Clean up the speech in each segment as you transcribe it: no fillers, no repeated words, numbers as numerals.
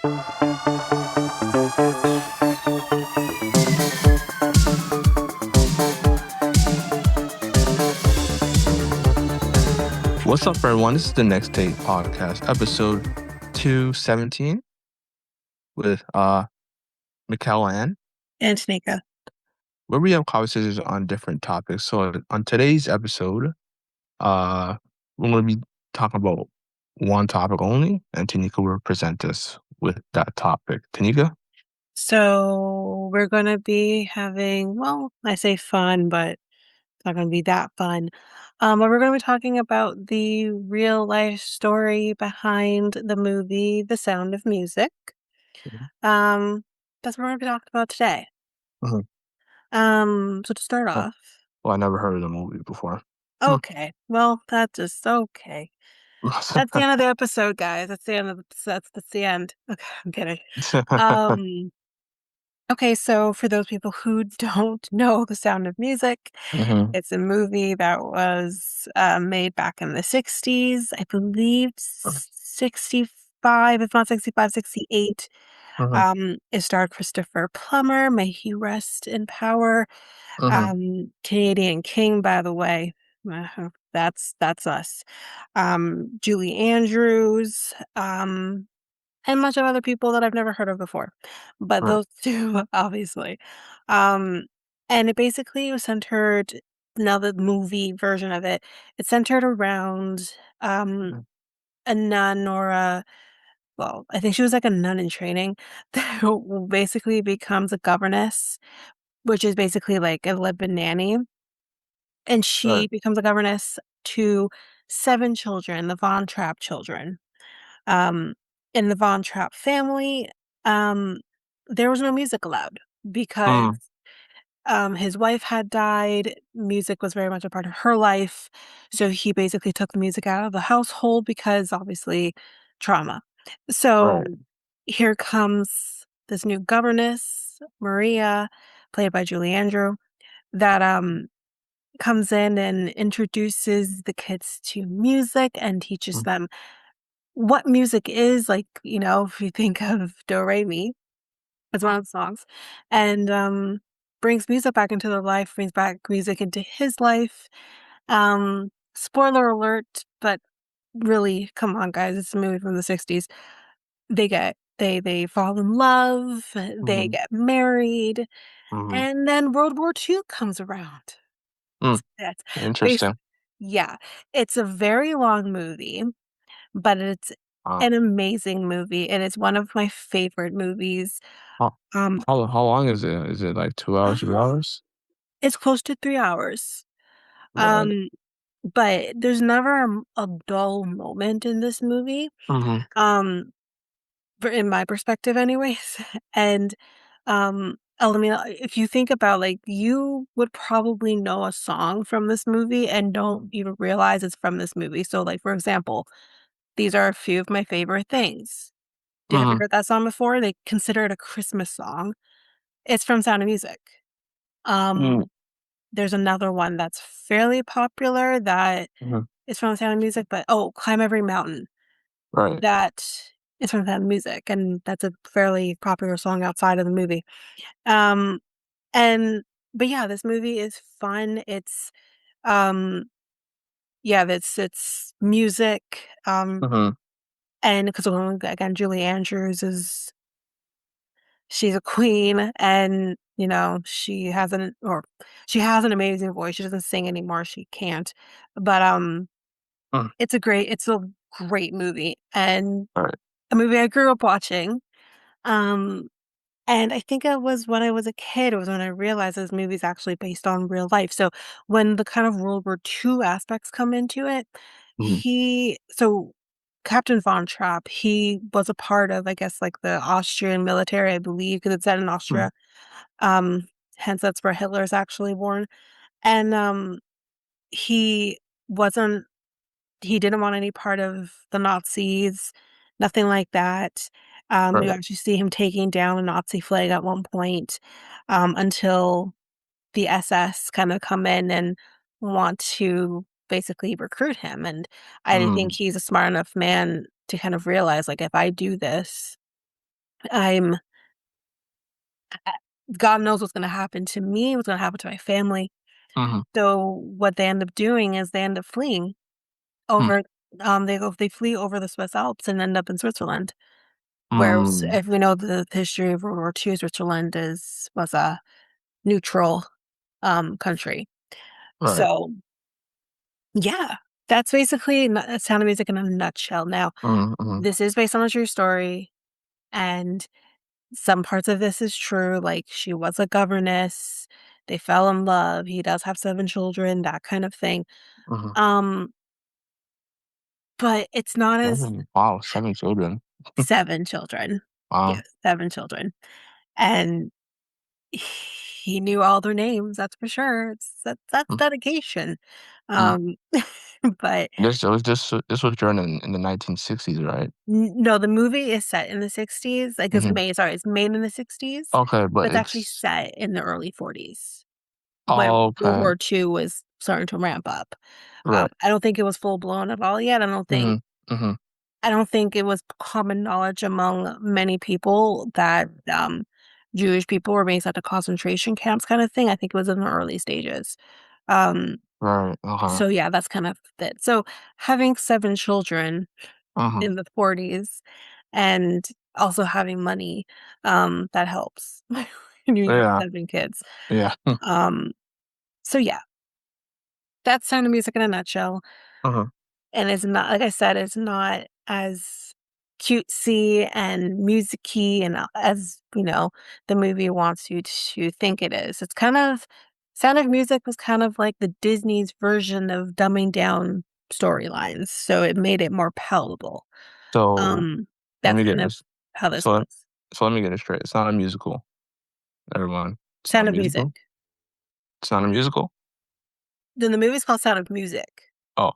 What's up, everyone? This is the Next Take Podcast, episode 217 with Mikel And Tanyka. where we have conversations on different topics. So on today's episode, uh, we're going to be talking about one topic only, and Tanika will present us with that topic. Tanika? So we're going to be having, well, I say fun, but it's not going to be that fun. But we're going to be talking about the real life story behind the movie The Sound of Music. Mhm. Um, that's what we're going to be talking about today. Mhm. So to start Oh, off, well, I never heard of the movie before. Hmm. okay, well, that's just okay. That's the end of the episode, guys. That's the end of that's the end. Okay, I'm kidding. Um, Okay, so for those people who don't know The Sound of Music, Mhm. it's a movie that was made back in the 60s, I believe 65, if not 65, 68. Mhm. It starred Christopher Plummer, may he rest in power. Mhm. Canadian King, by the way. That's us. Julie Andrews. And a bunch of other people that I've never heard of before. But Right. those 2, obviously. Um, and it basically was centered now the movie version of it, it's centered around, um, Mhm. a nun or a well, I think she was like a nun in training that basically becomes a governess, which is basically like a live-in nanny, and Right. she becomes a governess to 7 children, the Von Trapp children. Um, in the Von Trapp family, um, there was no music allowed because, Mm. his wife had died, music was very much a part of her life, so he basically took the music out of the household because, obviously, trauma. Right. So, here comes this new governess, Maria, played by Julie Andrew, that, comes in and introduces the kids to music and teaches Mm. them what music is, like, if you think of Do Re Mi, it's one of the songs, and, brings music back into their life, brings back music into his life. Spoiler alert, but really, come on, guys, it's a movie from the '60s. They fall in love, they Mhm. get married, Mhm. and then World War II comes around. Mm. That's bas Interesting. Yeah, it's a very long movie. But it's Wow. an amazing movie, and it's one of my favorite movies. How Um, how long is it? Is it like 2 hours, 3 uh, hours? it's close to 3 hours. Right. Um, but there's never a dull moment in this movie, Mhm. um, for in my perspective anyways, and, I mean, if you think about, like, you would probably know a song from this movie and don't even realize it's from this movie. So, like, for example, these are a few of my favorite things. Have you Mhm. heard that song before? They consider it a Christmas song. It's from Sound of Music. Um, Mm. there's another one that's fairly popular that Mhm. is from Sound of Music, but Climb Every Mountain. Right. That is from Sound of Music, and that's a fairly popular song outside of the movie. Um, and but yeah, this movie is fun. Um, yeah, it's music, Mhm. and because again, Julie Andrews is she's a queen and, she has an amazing voice. She doesn't sing anymore, she can't. But, Mm. it's a great movie and Right. a movie I grew up watching. Um, and I think it was when I was a kid, it was when I realized this movie is actually based on real life. So when the kind of World War II aspects come into it, Mhm. Captain Von Trapp, he was a part of, I guess, like, the Austrian military, I believe, because it's set in Mhm. Austria. Um, hence that's where Hitler's actually born, and, he wasn't he didn't want any part of the Nazis, nothing like that. You Right. actually see him taking down a Nazi flag at one point, until the SS kinda come in and want to basically recruit him, and I think Mm. he's a smart enough man to kind of realize, like, "If I do this, I'm I God knows what's gonna happen to me, what's gonna happen to my family. Mhm. So, what they end up doing is they end up fleeing Hmm. over, they flee over the Swiss Alps and end up in Switzerland. Whereas Mm. if we know the history of World War II, Switzerland was a neutral, country. Right. So, yeah, that's basically Sound of Music in a nutshell. Now, Mhm, mhm, this is based on a true story, and some parts of this is true, like, she was a governess, they fell in love, he does have 7 children, that kind of thing. mhm. Um, but it's not as 7, wow, 7 children. 7 children. Yes, Wow. 7 children, and he knew all their names, that's for sure. That's Mm, dedication. mm. Um, but This was during in the 1960s, right? no, the movie is set in the '60s, like, Mhm. it's made in the '60s, Okay, but but it's actually it's set in the early '40s when World okay. War II was starting to ramp up. Right. I don't think it was full blown at all yet. Mhm, mhm. I don't think it was common knowledge among many people that, Jewish people were being sent to concentration camps kinda thing. I think it was in the early stages. Um, Right, uh-huh, so yeah, that's kind of it. So having 7 children uh-huh. in the '40s and also having money, that helps when you have Yeah, 7 kids. yeah. Um, so yeah, that's Sound of Music in a nutshell. Uh-huh. And it's not, like I said, it's not as cutesy and musicy and, as, the movie wants you to think it is. It's kind of Sound of Music was kind of like the Disney's version of dumbing down storylines, so it made it more palatable. So, Um, let that's me get kind of this how this so was. so let me get it straight. It's not a musical, everyone. It's not Sound a of Music. musical? It's not a musical? Then the movie's called Sound of Music. Oh.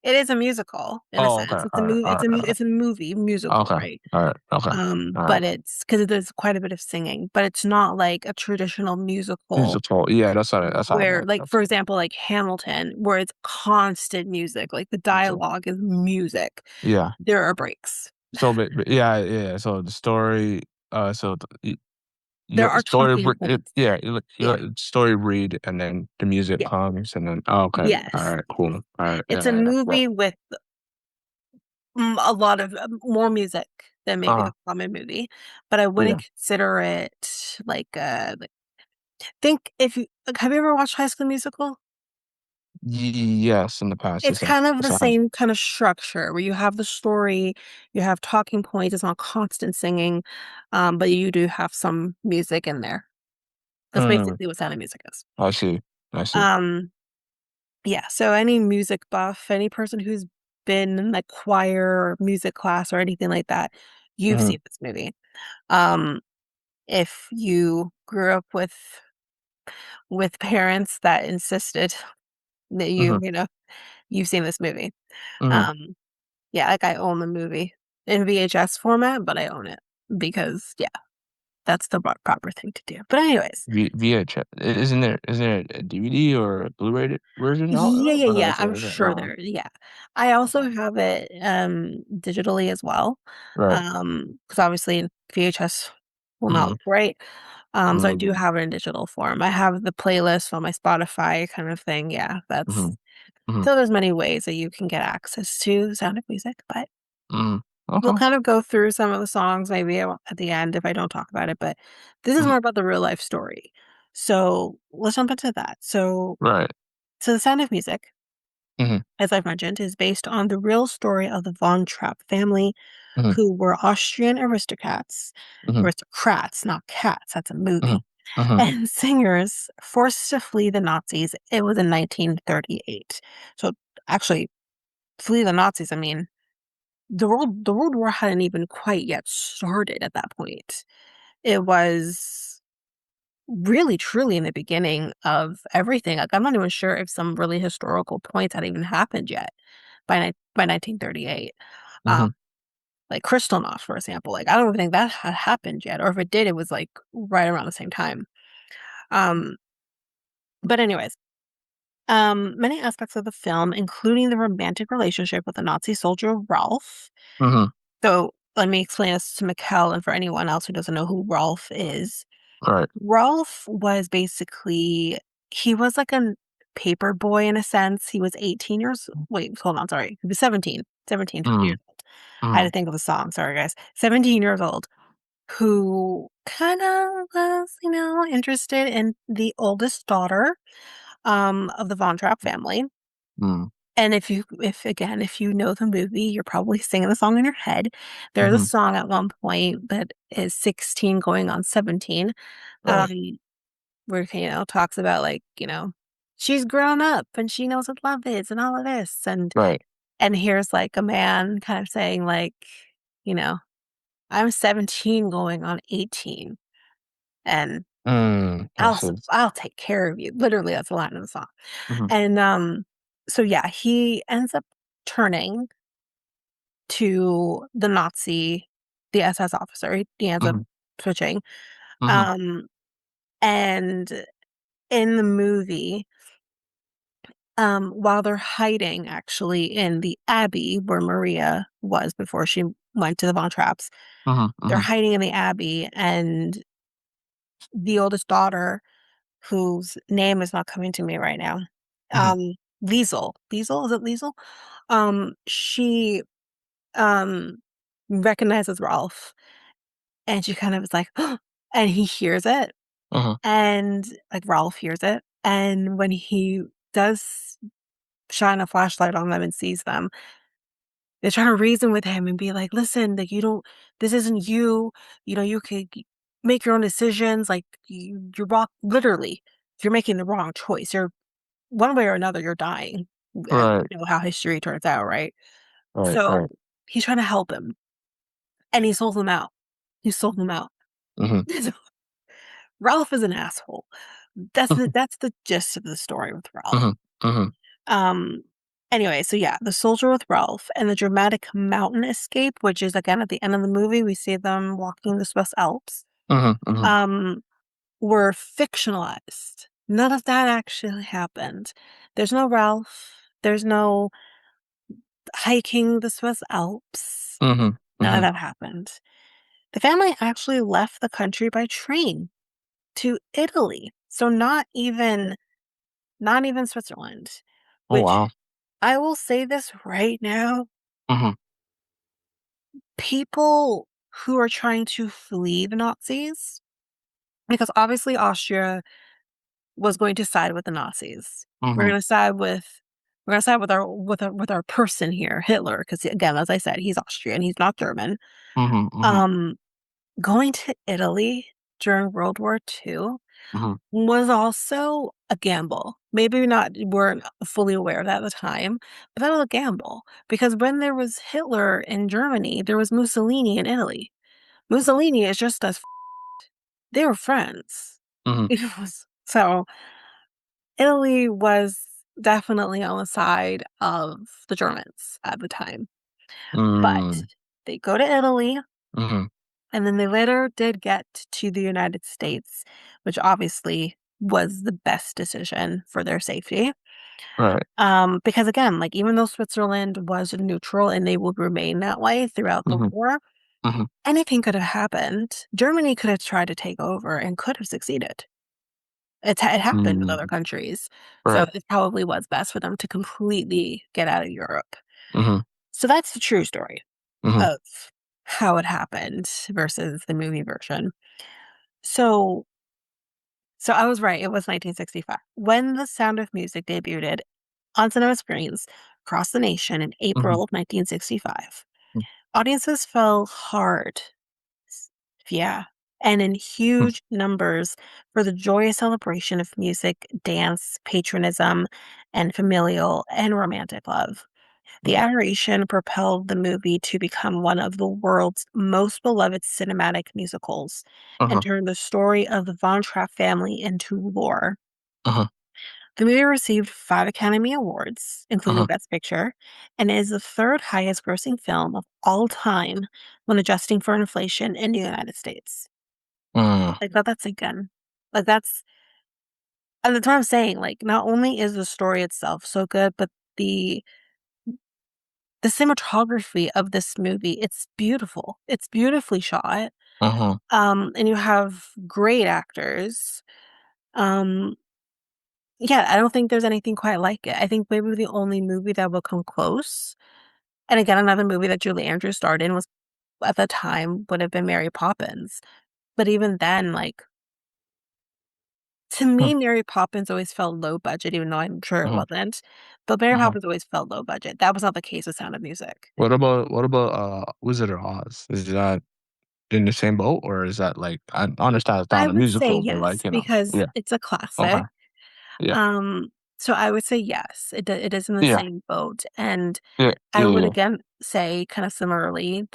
It is a musical in a Oh, okay. sense. It's a Alright, movie. alright, alright. It's a movie musical, Okay. right? Alright, okay. Alright. But it's because there's quite a bit of singing, but it's not like a traditional musical Musical. Yeah, that's what I where, meant. like, That's for example, like Hamilton, where it's constant music, like the music. dialogue is music. Yeah. There are breaks. So, but yeah, yeah, so the story, so the There your are story talking points. yeah, you Yeah. let the story read, and then the music Yeah. comes, and then oh, okay. Yes. Alright, cool. Alright, It's a yeah, yeah, yeah. movie with, a lot of, more music than maybe Uh-huh. the common movie, but I Yeah. wouldn't consider it like, think if you like, have you ever watched High School Musical? Yes, in the past, It's yes, kind of the yes, I have. same kind of structure where you have the story, you have talking points, it's not constant singing, but you do have some music in there. That's Mm, basically what Sound of Music is. I see. I see. Um, yeah, so any music buff, any person who's been in, like, choir or music class or anything like that, you've Mhm, seen this movie. Um, if you grew up with parents that insisted that mhm, you've seen this movie. mhm. Um, yeah, like, I own the movie in VHS format, but I own it because, yeah, that's the proper thing to do. But anyways, VHS. Isn't there a DVD or a Blu-ray version yeah, out? yeah, Okay, yeah, okay, I'm okay, sure yeah. I also okay. have it, digitally as well, Right. because obviously VHS will not Mhm, look right, so I do mhm, have it in digital form. I have the playlist on my Spotify kind of thing, yeah, that's mhm, mhm, so there's many ways that you can get access to Sound of Music, but mhm. we'll Okay. kind of go through some of the songs maybe at the end if I don't talk about it, but this is Mhm. more about the real life story. So let's jump into that. Right. So The Sound of Music, Mhm, as I've mentioned, is based on the real story of the Von Trapp family, mhm, who were Austrian mhm, aristocrats, not cats. That's a mhm, movie, mhm, and singers forced to flee the Nazis. It was in 1938. So actually, flee the Nazis. I mean, the World War hadn't even quite yet started at that point. It was really truly in the beginning of everything. Like, I'm not even sure if some really historical points had even happened yet by 1938. Um, mhm. like Kristallnacht, for example. Like, I don't even think that had happened yet, or if it did, it was like right around the same time. Um, but anyways, many aspects of the film, including the romantic relationship with the Nazi soldier Ralph. Mhm. So let me explain this to Mikel and for anyone else who doesn't know who Rolf is. Right. Rolf was basically he was like a paper boy in a sense. He was 18 years wait, hold on, sorry. He was 17 years Mhm, old. I had to mhm, think of a song, sorry guys. 17 years old who kinda was, interested in the oldest daughter, of the Von Trapp family. mm, And if you know the movie, you're probably singing the song in your head. There's a mhm, song at one point that is 16 going on 17, right, um, where, talks about, like, she's grown up and she knows what love is and all of this, right. and here's, like, a man kind of saying, like, you know, "I'm 17 going on 18, and I see. I'll take care of you." Literally, that's the line of the song. Mhm, And, so, yeah, he ends up turning to the SS officer. He ends up mhm, switching. mhm, Um, and in the movie, while they're hiding actually in the abbey where Maria was before she went to the Von Trapps, mhm, they're mhm, hiding in the abbey, and the oldest daughter, whose name is not coming to me right now, mhm, um, Liesel, is it Liesel? She um recognizes Ralph. And she kind of is like, and he hears it, mhm, and, like, Ralph hears it, and when he does shine a flashlight on them and sees them, they're trying to reason with him and be like, "Listen, like, you don't this isn't you, you could make your own decisions, like, you're wrong literally, you're making the wrong choice, you're one way or another, you're dying." And right, you know how history turns out, right? right, So, right. he's trying to help him, and he sold him out. He sold him out. Mhm, Ralph is an asshole. mhm, That's the gist of the story with Ralph. mhm, mhm, Um, anyway, so yeah, the soldier with Ralph and the dramatic mountain escape, which is again at the end of the movie, we see them walking the Swiss Alps, mhm, mhm, um, were fictionalized. None of that actually happened. There's no Ralph. There's no hiking the Swiss Alps. mhm, None of mhm, that happened. The family actually left the country by train to Italy. So not even Switzerland, oh, which wow. I will say this right now, Mhm, people who are trying to flee the Nazis, because obviously Austria was going to side with the Nazis. We're mhm, gonna side with we're gonna side with our person here, Hitler, because again, as I said, he's Austrian, he's not German. mhm, mhm, Um, Going to Italy during World War II mhm, was also a gamble. Maybe we not weren't fully aware of that at the time, but that was a gamble because when there was Hitler in Germany, there was Mussolini in Italy. Mussolini is just as they were friends. mhm, It was so Italy was definitely on the side of the Germans at the time. But mm, they go to Italy mhm, and then they later did get to the United States, which obviously was the best decision for their safety. right. Because again, like even though Switzerland was neutral and they will remain that way throughout the Mhm, war, mhm, anything could have happened. Germany could have tried to take over and could have succeeded. It happened with other mm, countries, so right. it probably was best for them to completely get out of Europe. Mhm, So that's the true story mhm, of how it happened versus the movie version. So So I was right, it was 1965. When The Sound of Music debuted on cinema screens across the nation in mhm, April of 1965, audiences fell hard. S- Yeah. And in mhm, huge numbers for the joyous celebration of music, dance, patriotism, and familial and romantic love. The mhm, adoration propelled the movie to become one of the world's most beloved cinematic musicals and uh-huh, turned the story of the Von Trapp family into lore. uh-huh, The movie received 5 Academy Awards, including uh-huh, Best Picture, and is the third highest grossing film of all time when adjusting for inflation in the United States. mm, Like, let that sink in. Like, and that's what I'm saying. Like, not only is the story itself so good, but the the cinematography of this movie, it's beautiful. It's beautifully shot. Uh-huh. And you have great actors. Um, yeah, I don't think there's anything quite like it. I think maybe the only movie that will come close, and again, another movie that Julie Andrews starred in was at the time would have been Mary Poppins. But even then, like, to Hmm. me, Mary Poppins always felt low budget, even though I'm sure it Uh-huh. wasn't. But Mary Uh-huh. Poppins always felt low budget. That was not the case with Sound of Music. What about Wizard of Oz? Is that in the same boat, or is that like I understand it's I not a would say musical, but yes, like, because yeah. it's a Okay. classic. Yeah. Um, so I would say yes, it is in the Yeah. same boat, and Yeah. I Yeah. would Yeah. again say kind of similarly,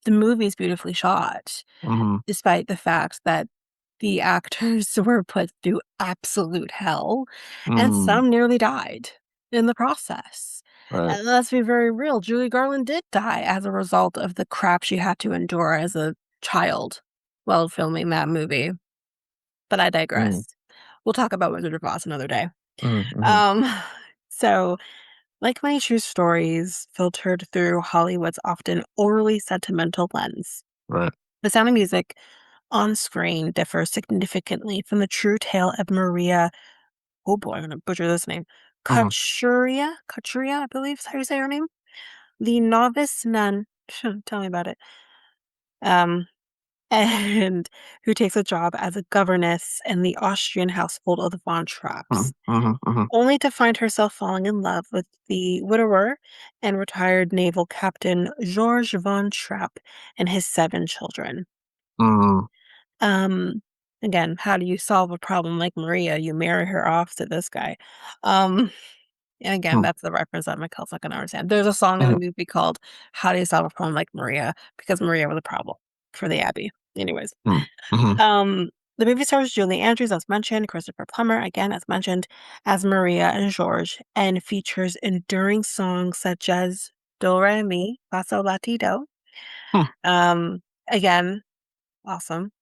the movie's beautifully shot, Mhm. despite the fact that the actors were put through absolute hell, and Mhm. some nearly died in the process. Right. And let's be very real, Julie Garland did die as a result of the crap she had to endure as a child while filming that movie, but I Mhm. digress. We'll talk about Wizard of Oz another day. Mhm. Mhm. Um, so, like many true stories filtered through Hollywood's often overly sentimental lens, Right. The Sound of Music on screen differs significantly from the true tale of Maria. Oh boy, I'm gonna butcher this name. Mhm. Kachuria, I believe is how you say her name. The novice nun. Tell me about it. Um, and who takes a job as a governess in the Austrian household of the Von Mhm. Trapps, Mhm. Mhm. only to find herself falling in love with the widower and retired naval captain George von Trapp and his 7 children. Mhm. Um, again, how do you solve a problem like Maria? You marry her off to this guy. Um, and again, Mhm. that's the reference that Mikel's not gonna understand. There's a song in the Mhm. movie called "How Do You Solve a Problem Like Maria?" because Maria was a problem for the Abbey. Anyways, Mhm. Mhm. um, the movie stars Julie Andrews, as mentioned, Christopher Plummer, again as mentioned, as Maria and George, and features enduring songs such as "Do Re Mi Fa Sol La Ti Do." Mhm. Um, again, awesome.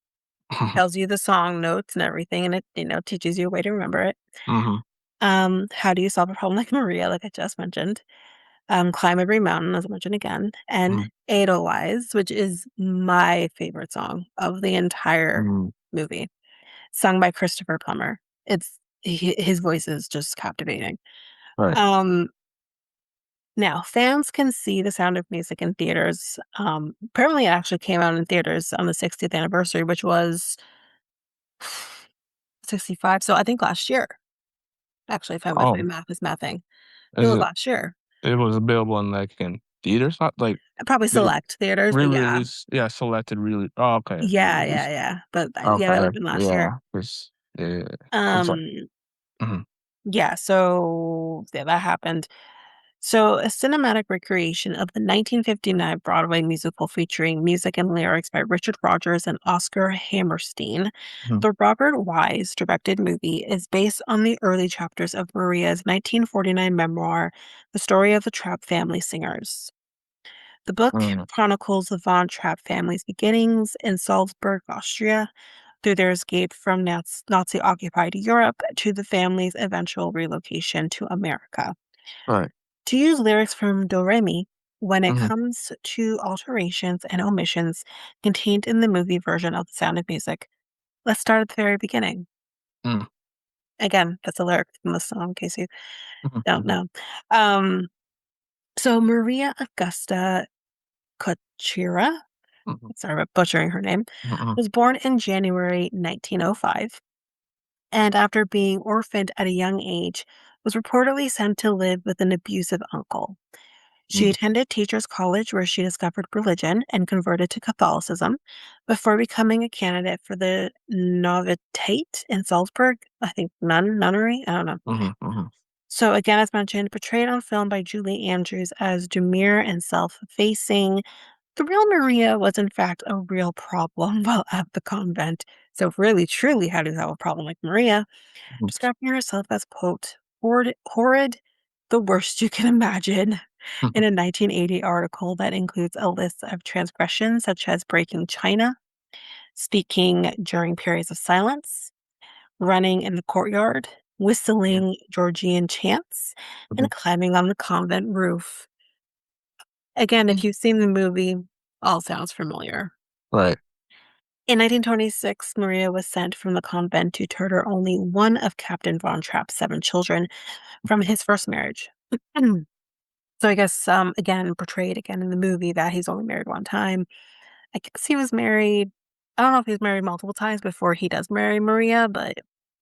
Mhm. Tells you the song notes and everything, and it, teaches you a way to remember it. Mhm. How do you solve a problem like Maria, like I just mentioned? Climb every mountain, as I mentioned again, and Mhm. Edelweiss, which is my favorite song of the entire Mhm. movie, sung by Christopher Plummer. His voice is just captivating. Right. Um, Now fans can see The Sound of Music in theaters. Apparently, it actually came out in theaters on the 60th anniversary, which was 65. So I think last year. Actually, if my Oh, math is mathing. It is was it? last year. It was available in like in theaters, not like Probably they select theaters, but yeah. re-release. Yeah, selected. Really. Oh, okay. Yeah, yeah, Re-release. yeah. But, yeah, that Okay. would've been last year. Yeah. Cause yeah. I'm sorry. Um, Mhm. yeah, so, yeah, that happened. So, a cinematic recreation of the 1959 Broadway musical featuring music and lyrics by Richard Rodgers and Oscar Hammerstein, Mhm. the Robert Wise directed movie is based on the early chapters of Maria's 1949 memoir, The Story of the Trapp Family Singers. The book Mhm. chronicles the von Trapp family's beginnings in Salzburg, Austria, through their escape from Nazi occupied Europe to the family's eventual relocation to America. Right. To use lyrics from Do Re Mi, when it Mhm. comes to alterations and omissions contained in the movie version of The Sound of Music, let's start at the very beginning. Mhm. Again, that's a lyric from the song, in case you Mhm. don't Mhm. know. Um, so Maria Augusta Kochira, Mhm. sorry about butchering her name, Mhm. was born in January 1905, and after being orphaned at a young age, was reportedly sent to live with an abusive uncle. She Mhm. attended Teachers College where she discovered religion and converted to Catholicism before becoming a candidate for the Novitate in Salzburg. I think nunnery. I don't know. Mhm. Mhm. So again, as mentioned, portrayed on film by Julie Andrews as demure and self-effacing, the real Maria was in fact a real problem while at the convent. So really, truly, how do you have a problem like Maria? Mhm. Describing herself as, quote, horrid, the worst you can imagine, in Mhm. a 1980 article that includes a list of transgressions such as breaking china, speaking during periods of silence, running in the courtyard, Mhm. whistling Georgian chants, Mhm. and climbing on the convent roof. Again, if you've seen the movie, all sounds familiar. Right. In 1926, Maria was sent from the convent to tutor only one of Captain Von Trapp's 7 children from his first marriage. So I guess, again, portrayed again in the movie that he's only married one time. I guess he was married. I don't know if he was married multiple times before he does marry Maria, but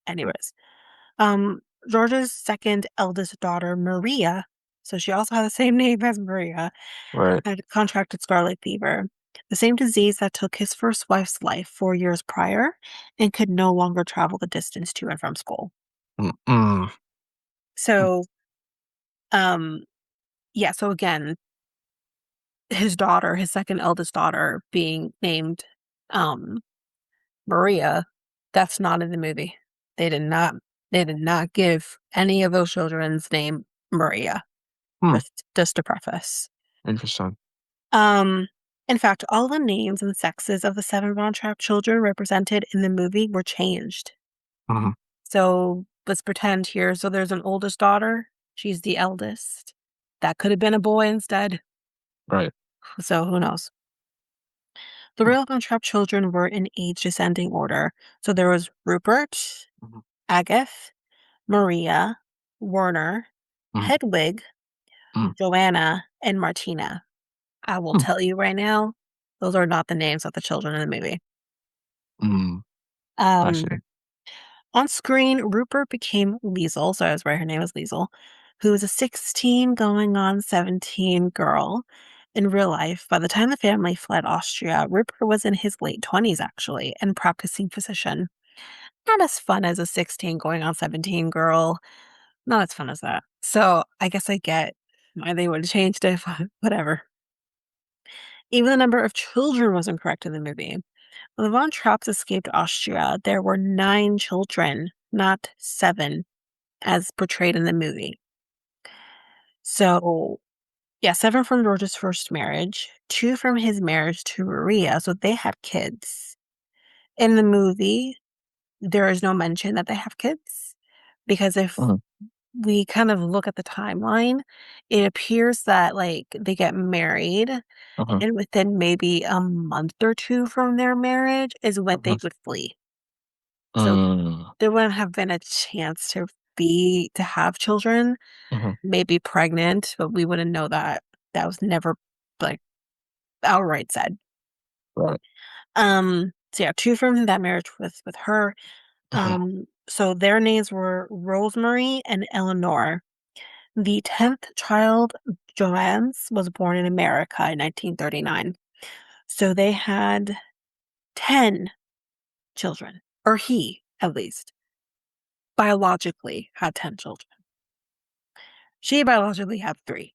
anyways. Um, George's second eldest daughter, Maria, so she also had the same name as Maria, Right. had contracted scarlet fever, the same disease that took his first wife's life 4 years prior, and could no longer travel the distance to and from school. Mm, mm, mm. So, um, yeah, so again, his daughter, his second eldest daughter being named, um, Maria, that's not in the movie. They did not they did not give any of those children's name Maria, Hmm. just to preface. Interesting. Um, in fact, all the names and sexes of the 7 Von Trapp children represented in the movie were changed. Mhm. So, let's pretend here, so there's an oldest daughter, she's the eldest. That could have been a boy instead, Right. so who knows? The Mm, real Von Trapp children were in age descending order. So there was Rupert, mhm, Agatha, Maria, Werner, mhm, Hedwig, mm, Joanna, and Martina. I will mm, tell you right now, those are not the names of the children in the movie. mm. I see. Um, on screen, Rupert became Liesel, so I was right, her name was Liesel, who was a 16 going on 17 girl. In real life, by the time the family fled Austria, Rupert was in his late 20s actually and practicing physician. Not as fun as a 16 going on 17 girl. Not as fun as that. So I guess I get why they would have changed it, but whatever. Even the number of children was incorrect in the movie. When the Von Trapps escaped Austria, there were 9 children, not 7, as portrayed in the movie. So, yeah, 7 from George's first marriage, 2 from his marriage to Maria, so they had kids. In the movie, there is no mention that they have kids because if Mhm, we kind of look at the timeline, it appears that, like, they get married, mhm, and within maybe a month or 2 from their marriage is when mhm, they would flee. So, mm, there wouldn't have been a chance to have children, mhm. maybe pregnant, but we wouldn't know that. That was never, like, outright said. Right. So yeah, 2 from that marriage with her. Mhm, So their names were Rosemary and Eleanor. The 10th child, Joannes, was born in America in 1939. So they had 10 children, or he, at least, biologically had 10 children. She biologically had 3,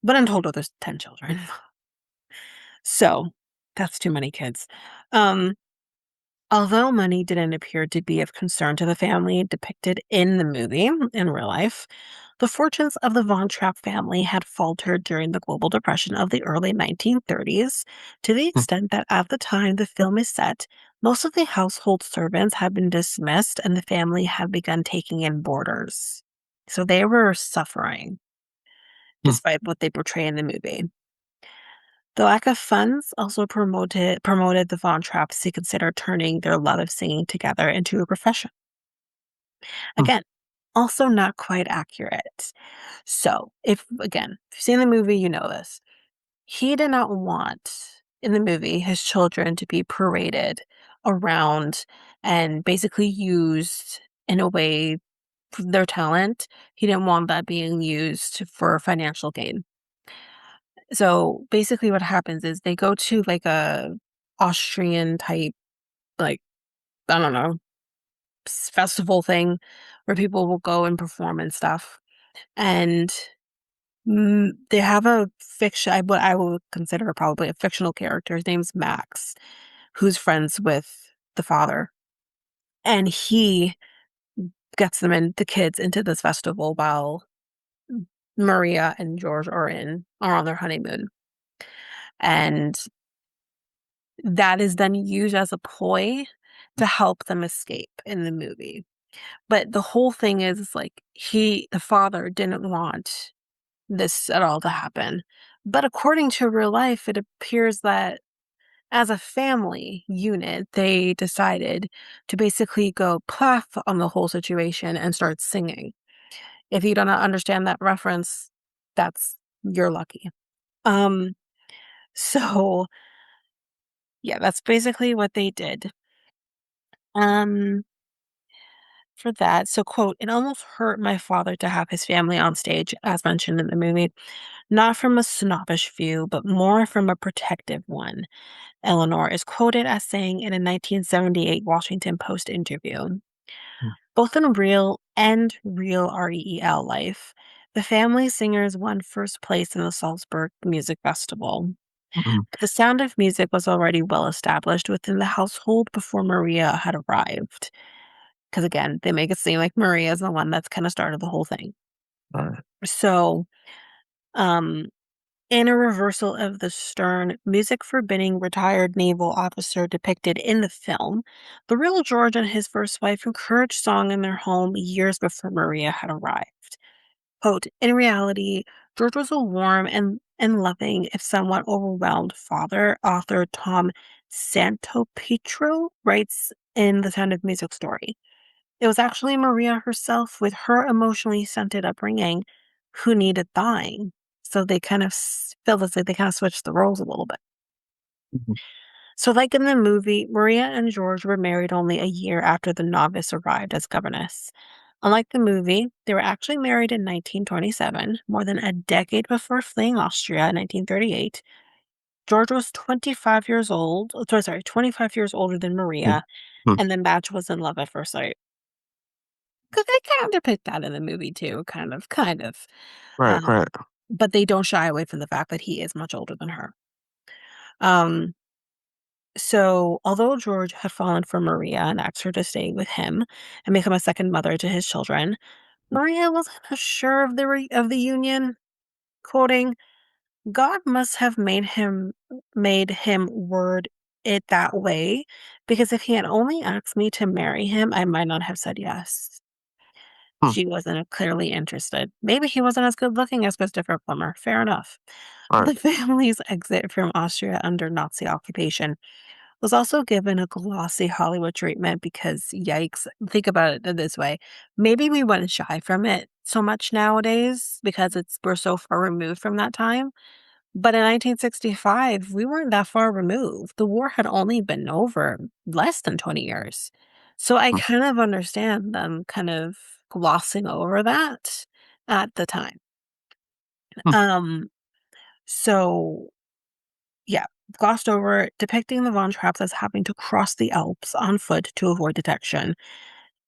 but in total, there's 10 children. So that's too many kids. Um, Although money didn't appear to be of concern to the family depicted in the movie in real life, the fortunes of the Von Trapp family had faltered during the global depression of the early 1930s to the mm, extent that at the time the film is set, most of the household servants had been dismissed and the family had begun taking in boarders. So they were suffering mm, despite what they portray in the movie. The lack of funds also promoted the Von Trapps to consider turning their love of singing together into a profession. mm, Again, also not quite accurate. So, if you've seen the movie, you know this. He did not want in the movie his children to be paraded around and basically used in a way for their talent. He didn't want that being used for financial gain. So basically what happens is they go to like a Austrian type, like, I don't know, festival thing where people will go and perform and stuff. And they have a fiction, what I would consider probably a fictional character. His name's Max, who's friends with the father. And he gets the kids into this festival while Maria and George are on their honeymoon. And that is then used as a ploy to help them escape in the movie. But the whole thing is like the father didn't want this at all to happen. But according to real life, it appears that as a family unit, they decided to basically go plaf on the whole situation and start singing. If you do not understand that reference, that's you're lucky. Um, so yeah, that's basically what they did. Um, for that, so quote, it almost hurt my father to have his family on stage, as mentioned in the movie, not from a snobbish view, but more from a protective one. Eleanor is quoted as saying in a 1978 Washington Post interview. Mm, Both in real life, the family singers won first place in the Salzburg Music Festival. mhm, But the sound of music was already well established within the household before Maria had arrived. Because again, they make it seem like Maria is the one that's kind of started the whole thing. right. So, um, in a reversal of the stern, music forbidding retired naval officer depicted in the film, the real George and his first wife encouraged song in their home years before Maria had arrived. Quote, in reality, George was a warm and loving, if somewhat overwhelmed father, author Tom Santopietro writes in The Sound of Music story. It was actually Maria herself with her emotionally scented upbringing who needed thawing. So they kind of feel as like they kind of switched the roles a little bit. Mhm, So, like in the movie, Maria and George were married only a year after the novice arrived as governess. Unlike the movie, they were actually married in 1927, more than a decade before fleeing Austria in 1938. George was 25 years old, 25 years older than mm, Maria, mm. and the match was in love at first sight. 'Cause they kind of depict that in the movie too, kind of. Right, Um, right. but they don't shy away from the fact that he is much older than her. Um, so although George had fallen for Maria and asked her to stay with him and become a second mother to his children, Maria wasn't sure of the union, quoting, "God must have made him word it that way, because if he had only asked me to marry him, I might not have said yes." Hmm, She wasn't clearly interested. Maybe he wasn't as good looking as Christopher Plummer. Fair enough. right. The family's exit from Austria under Nazi occupation was also given a glossy Hollywood treatment because, yikes, think about it this way. Maybe we wouldn't shy from it so much nowadays because we're so far removed from that time. But in 1965, we weren't that far removed. The war had only been over less than 20 years. So I Mm, kind of understand them kind of glossing over that at the time. mm, Um, so yeah, glossed over, depicting the Von Trapps as having to cross the Alps on foot to avoid detection.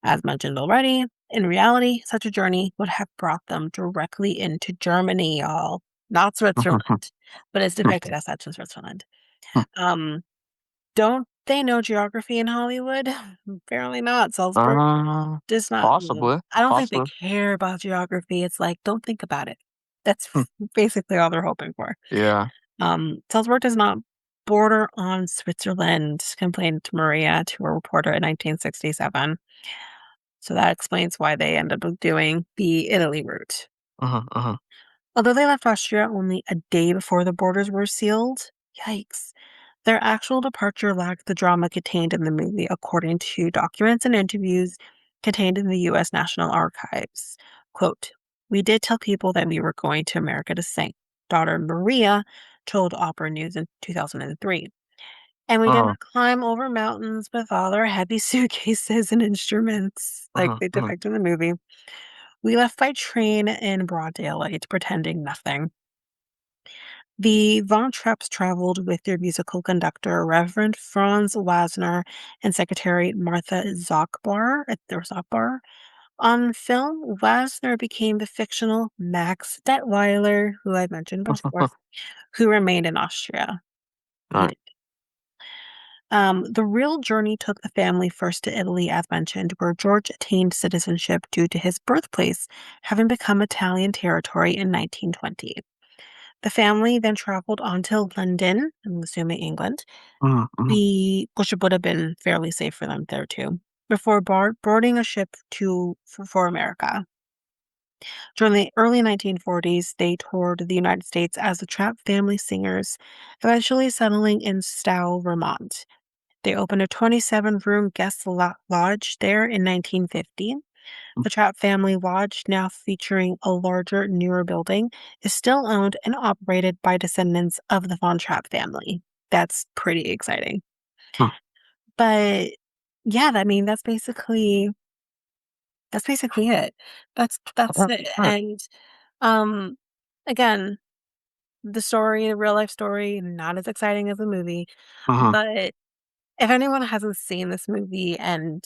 As mentioned already, in reality, such a journey would have brought them directly into Germany, y'all, not mhm, mhm, Switzerland, but it's mm. depicted as such in Switzerland. Um, don't they know geography in Hollywood? Apparently not. Salzburg Uh, does not. possibly, I don't think they possibly. care about geography. It's like, don't think about it. That's Hmm, basically all they're hoping for. yeah. Salzburg does not border on Switzerland, complained Maria to a reporter in 1967. So that explains why they ended up doing the Italy route. Uh-huh, uh-huh. Although they left Austria only a day before the borders were sealed, yikes, their actual departure lacked the drama contained in the movie, according to documents and interviews contained in the U.S. National Archives. Quote, we did tell people that we were going to America to sing. Daughter Maria told Opera News in 2003. And we Uh, didn't climb over mountains with all our heavy suitcases and instruments like uh-huh, they uh-huh. depict in the movie. We left by train in broad daylight, pretending nothing. The Von Trapps traveled with their musical conductor, Reverend Franz Wasner, and secretary Martha Zockbar. On film, Wasner became the fictional Max Detweiler, who I mentioned before, who remained in Austria. He Right. did. The real journey took the family first to Italy, as mentioned, where George attained citizenship due to his birthplace having become Italian territory in 1920. The family then traveled on to London, I'm assuming England, Mhm, mhm. which would have been fairly safe for them there too, before boarding a ship for America. During the early 1940s, they toured the United States as the Trapp Family Singers, eventually settling in Stowe, Vermont. They opened a 27-room guest lodge there in 1950. The Trapp Family Lodge, now featuring a larger, newer building, is still owned and operated by descendants of the Von Trapp family. That's pretty exciting. Hmm. But yeah, I mean, that's basically it. That's Alright, it. alright. And um again, the story, the real life story, not as exciting as the movie. Mhm, But if anyone hasn't seen this movie and,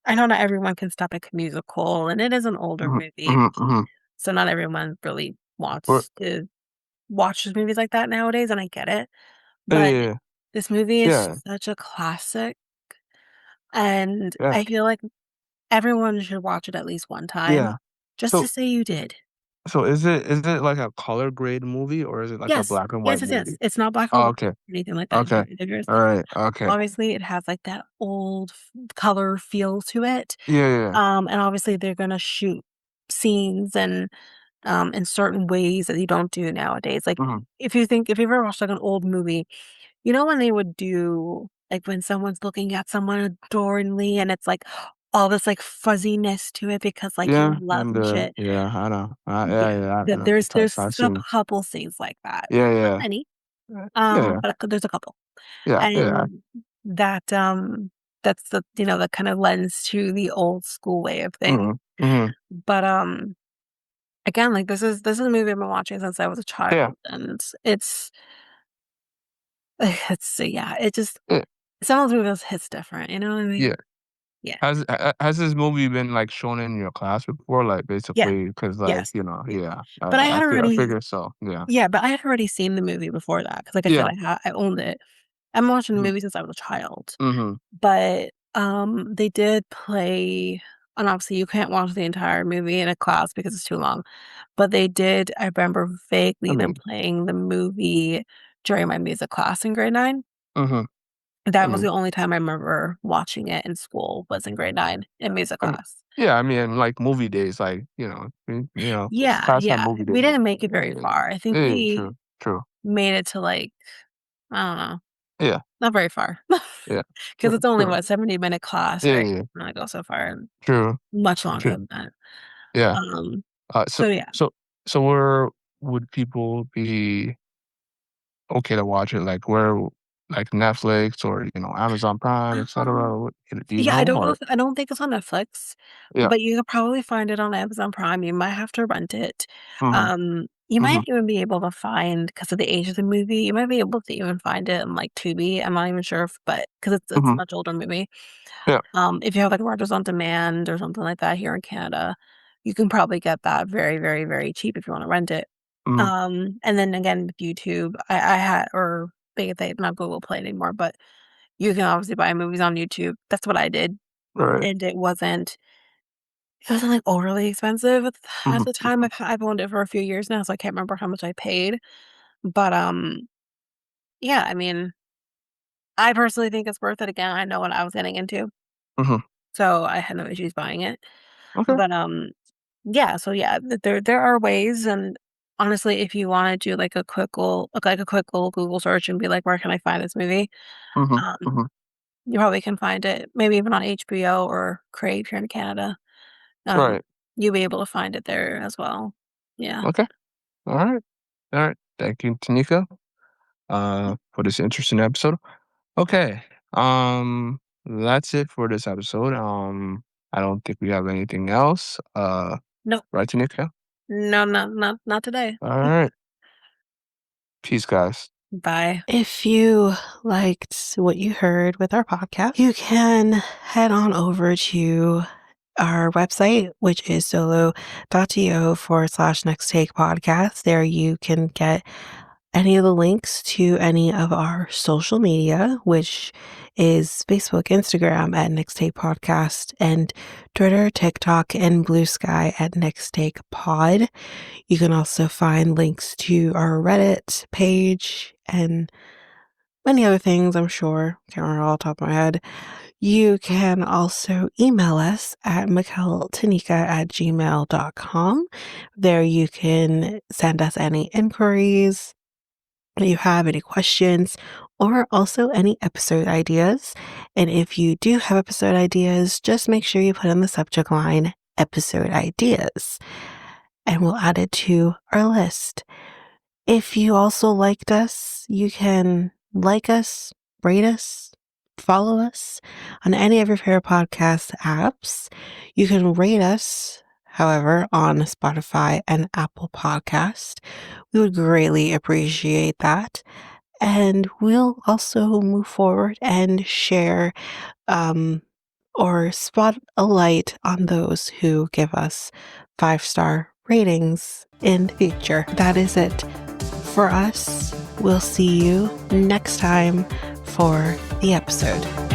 I know not everyone can stomach a musical and it is an older mhm, movie. mhm, mhm. So not everyone really What wants to watch movies like that nowadays, and I get it. yeah, But yeah, this movie is yeah, such a classic, and yeah, I feel like everyone should watch it at least one time yeah. just to So say you did. so is it like a color grade movie or is it like a Yes. black and Yes, white yes, yes. movie? It's not black or Oh, white okay, or anything like that. okay. Alright, okay. Obviously, it has, like, that old color feel to it, Yeah, yeah, yeah. and obviously, they're gonna shoot scenes and, in certain ways that you don't do nowadays. Like, Mhm. if you've ever watched, like, an old movie, when they would do like, when someone's looking at someone adoringly and it's, like, all this, like, fuzziness to it because, like, you're Yeah, in love and, and shit. yeah, I know. Yeah, Yeah. yeah, I Th know the type. there's I've a seen couple scenes like that. yeah, Not yeah. many, Yeah, but there's a couple. yeah, yeah. And that, that's that kind of lends to the old school way of things. Mhm, mhm. But, again, like, this is a movie I've been watching since I was a Yeah, child, and yeah, it just yeah, some of those movies hits different, you know what I mean? yeah. Yeah. Has this movie been, like, shown in your class before? Like, Yeah. basically, because like, Yes. Yeah. yeah, But I had I already figured so, yeah. Yeah, but I had already seen the movie before that because, like I said, Yeah. I owned it. I've been watching the Mhm, movie since I was a child. mhm. But, they did play and obviously you can't watch the entire movie in a class because it's too long, but I remember I vaguely them mean playing the movie during my music class in grade 9. mhm. I That was mean the only time I remember watching it in school was in grade 9 in music I mean class. yeah, I mean, like, movie days, like, Yeah, class had yeah, movie we days. didn't make it very Yeah. far. I think Yeah, yeah, we true, true. made it to, like, I don't know, Yeah, not very far, yeah. because True, it's only, true. what, 70-minute class, Yeah, right? yeah, yeah. Not go so far, and True, much longer true. than that. Yeah. Um, So so yeah. so so where would people be okay to watch it? Like, where like, Netflix or, Amazon Prime, etcetera? Um What do you Yeah, know? Or I don't think it's on Netflix, yeah. but you could probably find it on Amazon Prime. You might have to rent it. Mhm, You might mhm, even be able to find because of the age of the movie, you might be able to even find it in, like, Tubi. I'm not even sure if but because it's a mhm. much older movie. Yeah. If you have, like, Rogers On Demand or something like that here in Canada, you can probably get that very, very, very cheap if you wanna rent it. Mhm. And then again with YouTube, I had or they not Google Play anymore, but you can obviously buy movies on YouTube. That's what I did, Right. and it wasn't, like, overly expensive at Mhm, the time. mhm. I've owned it for a few years now, so I can't remember how much I paid, but, yeah, I mean, I personally think it's worth it. Again, I know what I was getting into, Mhm. so I had no issues buying it, Okay. but, yeah, so yeah, there are ways, and honestly, if you wanna do, like, a quick little Google search and be like, "Where can I find this movie?" Mhm, Um, mhm. you probably can find it, maybe even on HBO or Crave here in Canada. Um, Right. you'll be able to find it there as well. Yeah. Okay. Alright. Alright. Thank you, Tanika, for this interesting episode. Okay. That's it for this episode. I don't think we have anything else. No, Right, Tanika? no, not today. Alright. Peace, guys. Bye. If you liked what you heard with our podcast, you can head on over to our website, which is solo.to/next take podcast. There you can get any of the links to any of our social media, which is Facebook, Instagram at Next Take Podcast, and Twitter, TikTok, and Blue Sky at Next Take Pod. You can also find links to our Reddit page and many other things, I'm sure. Can't remember all off the top of my head. You can also email us at mikeltanyka@gmail.com. There you can send us any inquiries that you have, any questions, or also any episode ideas. And if you do have episode ideas, just make sure you put in the subject line episode ideas, and we'll add it to our list. If you also liked us, you can like us, rate us, follow us on any of your favorite podcast apps. You can rate us, however, on Spotify and Apple Podcast. We would greatly appreciate that. And we'll also move forward and share or spot a light on those who give us 5-star ratings in the future. That is it for us. We'll see you next time for the episode.